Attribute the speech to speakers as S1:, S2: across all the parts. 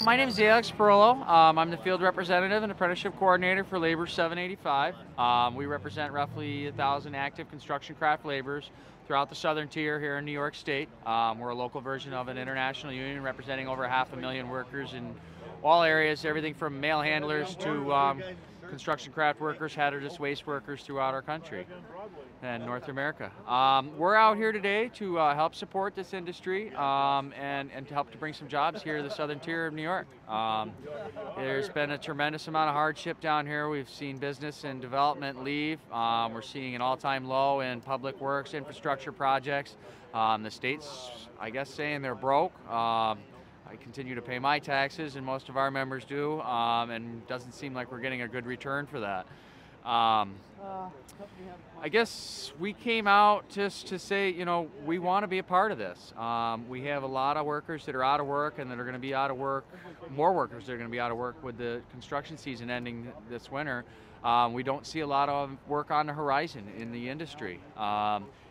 S1: My name is Alex Parillo. I'm the field representative and apprenticeship coordinator for Labor 785. We represent roughly 1,000 active construction craft laborers throughout the southern tier here in New York State. We're a local version of an international union representing over 500,000 workers in all areas, everything from mail handlers to construction craft workers, hazardous waste workers throughout our country and North America. We're out here today to help support this industry and to help to bring some jobs here to the southern tier of New York. There's been a tremendous amount of hardship down here. We've seen business and development leave. We're seeing an all-time low in public works infrastructure projects. The state's, I guess, saying they're broke. I continue to pay my taxes, and most of our members do, and it doesn't seem like we're getting a good return for that. I guess we came out just to say, you know, we want to be a part of this. We have a lot of workers that are out of work and that are going to be out of work, more workers that are going to be out of work with the construction season ending this winter. We don't see a lot of work on the horizon in the industry.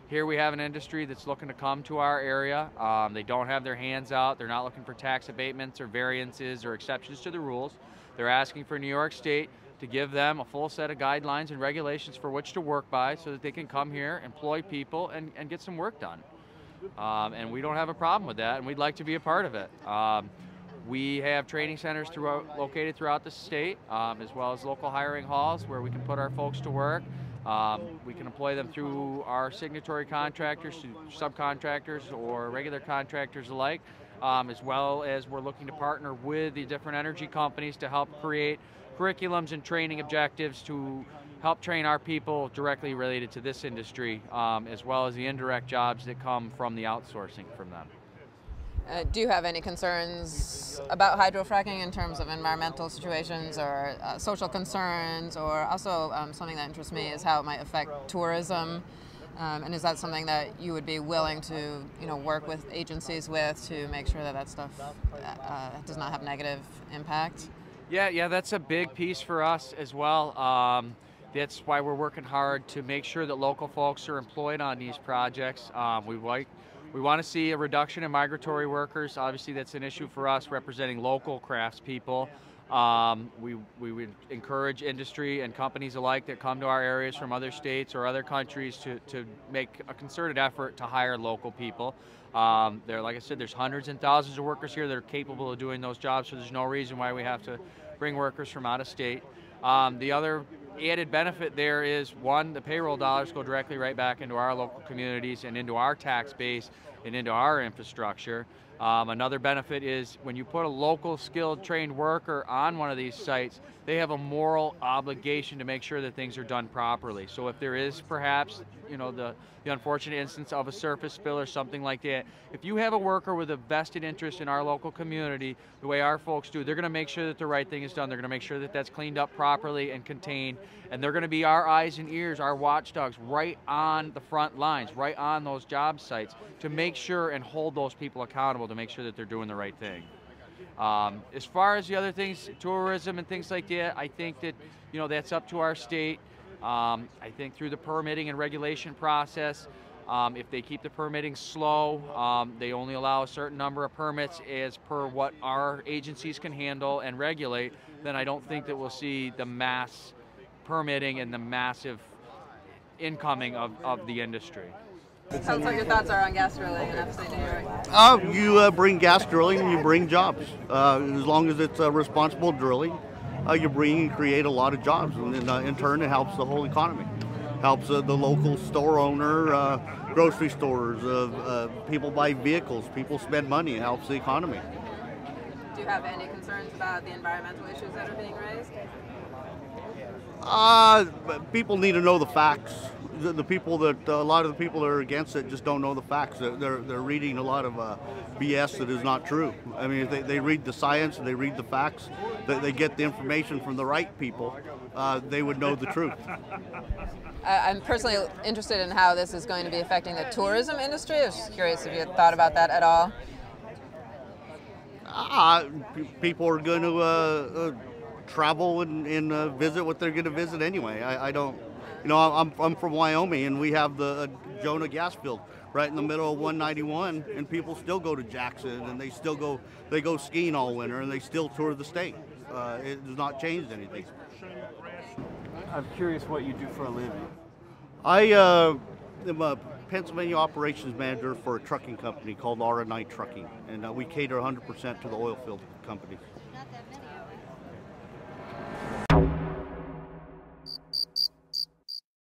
S1: Here we have an industry that's looking to come to our area. They don't have their hands out. They're not looking for tax abatements or variances or exceptions to the rules. They're asking for New York State to give them a full set of guidelines and regulations for which to work by so that they can come here, employ people, and get some work done. And we don't have a problem with that, and we'd like to be a part of it. We have training centers located throughout the state, as well as local hiring halls where we can put our folks to work. We can employ them through our signatory contractors, subcontractors, or regular contractors alike, as well as we're looking to partner with the different energy companies to help create curriculums and training objectives to help train our people directly related to this industry, as well as the indirect jobs that come from the outsourcing from them.
S2: Do you have any concerns about hydrofracking in terms of environmental situations or social concerns, or also something that interests me is how it might affect tourism, and is that something that you would be willing to, you know, work with agencies with to make sure that that stuff does not have negative impact?
S1: Yeah, that's a big piece for us as well. That's why we're working hard to make sure that local folks are employed on these projects. We want to see a reduction in migratory workers. Obviously, that's an issue for us representing local craftspeople. We would encourage industry and companies alike that come to our areas from other states or other countries to make a concerted effort to hire local people. Like I said, there's hundreds and thousands of workers here that are capable of doing those jobs, so there's no reason why we have to bring workers from out of state. The other added benefit there is, one, the payroll dollars go directly right back into our local communities and into our tax base and into our infrastructure. Another benefit is when you put a local skilled trained worker on one of these sites, they have a moral obligation to make sure that things are done properly. So if there is perhaps, you know, the unfortunate instance of a surface spill or something like that, if you have a worker with a vested interest in our local community, the way our folks do, they're going to make sure that the right thing is done. They're going to make sure that that's cleaned up properly and contained, and they're going to be our eyes and ears, our watchdogs, right on the front lines, right on those job sites, to make sure and hold those people accountable to make sure that they're doing the right thing. As far as the other things, tourism and things like that, I think that, you know, that's up to our state. I think through the permitting and regulation process, if they keep the permitting slow, they only allow a certain number of permits as per what our agencies can handle and regulate, then I don't think that we'll see the mass permitting and the massive incoming of the industry.
S2: Tell us what your thoughts are on gas drilling in upstate New York.
S3: You bring gas drilling and you bring jobs. As long as it's responsible drilling, you bring and create a lot of jobs, and in turn it helps the whole economy. Helps the local store owner, grocery stores, people buy vehicles, people spend money, it helps the economy.
S2: Do you have any concerns about the environmental issues that are being raised?
S3: People need to know the facts. The people that a lot of the people that are against it just don't know the facts. They're reading a lot of BS that is not true. I mean, if they read the science and they read the facts, they get the information from the right people, they would know the truth.
S2: I'm personally interested in how this is going to be affecting the tourism industry. I was just curious if you had thought about that at all.
S3: People are going to travel and visit what they're going to visit anyway. I don't. You know, I'm from Wyoming, and we have the Jonah gas field right in the middle of 191, and people still go to Jackson, and they go skiing all winter, and they still tour the state. It has not changed anything.
S4: I'm curious what you do for a living.
S3: I am a Pennsylvania operations manager for a trucking company called R&I Trucking, and we cater 100% to the oil field companies.